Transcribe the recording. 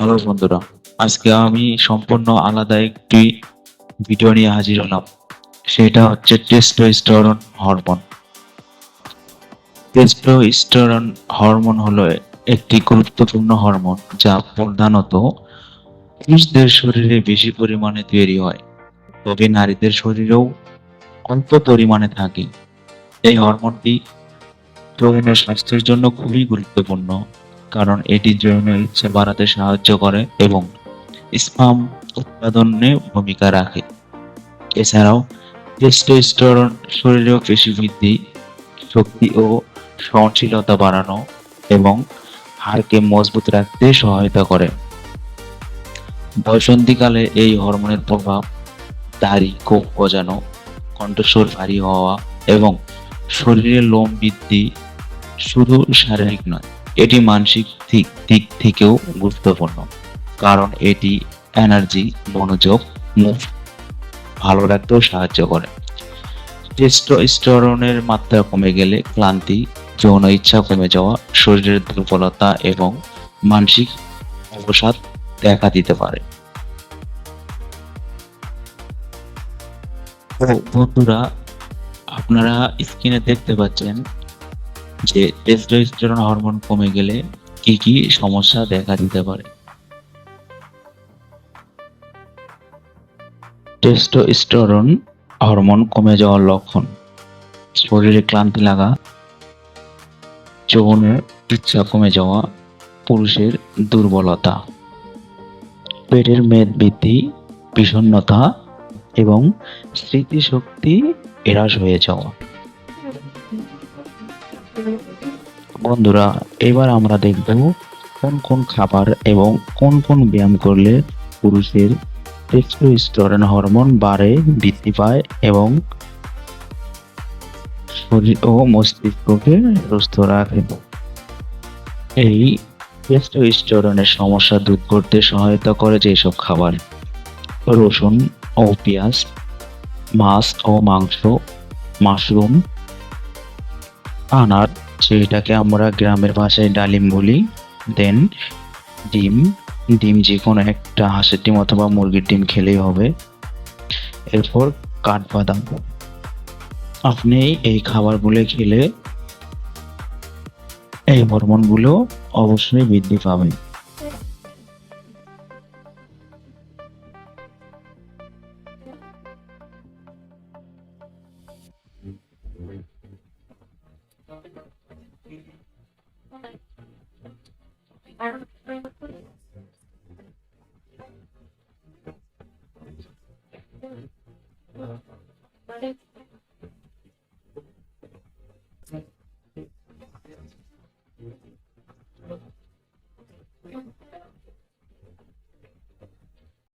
Hello বন্ধুরা, আজকে আমি সম্পূর্ণ আলাদা একটি ভিডিও নিয়ে হাজির হলাম। সেটা হচ্ছে টেস্টোস্টেরন হরমোন। টেস্টোস্টেরন হরমোন হলো একটি গুরুত্বপূর্ণ হরমোন যা প্রধানত পুরুষদের শরীরে বেশি পরিমাণে তৈরি হয়, তবে নারীদের শরীরেও অল্প পরিমাণে থাকে। এই হরমোনটি যৌন স্বাস্থ্যের জন্য খুবই গুরুত্বপূর্ণ, কারণ এটি যৌন ইচ্ছা বাড়াতে সাহায্য করে এবং স্পাম উৎপাদনে ভূমিকা রাখে। এছাড়াও টেস্টোস্টেরন শরীরের পেশি বৃদ্ধি, শক্তি ও সহনশীলতা বাড়ানো এবং হাড়কে মজবুত রাখতে সহায়তা করে। বয়সন্ধিকালে এই হরমোনের প্রভাব দাড়ি, গোঁফ গজানো, কণ্ঠস্বর ভারী হওয়া এবং শরীরের লোম বৃদ্ধি শুধু শারীরিক নয়, এটি মানসিক দিক থেকেও গুরুত্বপূর্ণ, কারণ এটি এনার্জি, মনোযোগ, মুড ভালো রাখতেও সাহায্য করে। টেস্টোস্টেরনের মাত্রা কমে গেলে ক্লান্তি, যৌন ইচ্ছা কমে যাওয়া, শরীরের দুর্বলতা এবং মানসিক অবসাদ দেখা দিতে পারে। তো বন্ধুরা, আপনারা স্ক্রিনে দেখতে পাচ্ছেন যে টেস্টোস্টেরন হরমোন কমে গেলে কি কি সমস্যা দেখা দিতে পারে। টেস্টোস্টেরন হরমোন কমে যাওয়ার লক্ষণ: শরীরে ক্লান্তি লাগা, যৌন ইচ্ছা কমে যাওয়া, পুরুষের দুর্বলতা, পেটের মেদ বৃদ্ধি, বিষণ্ণতা এবং স্মৃতিশক্তি হ্রাস হয়ে যাওয়া। বন্ধুরা, এবার আমরা দেখব কোন কোন খাবার এবং কোন কোন ব্যায়াম করলে পুরুষের টেস্টোস্টেরন হরমোন বাড়ে, বৃদ্ধি পায় এবং শরীর ও মস্তিষ্ককে সুস্থ রাখে। এই টেস্টোস্টেরনের সমস্যা দূর করতে সহায়তা করে যেসব খাবার: রসুন ও পেঁয়াজ, মাছ ও মাংস, মাশরুম, আনার যেটাকে আমরা গ্রামের ভাষায় ডালিম বলি, দেন ডিম, যে কোনো একটা হাঁসের ডিম অথবা মুরগির ডিম খেলেই হবে। এরপর কাঠবাদাম। আপনি এই খাবারগুলো খেলে এই হরমোনগুলো অবশ্যই বৃদ্ধি পাবে।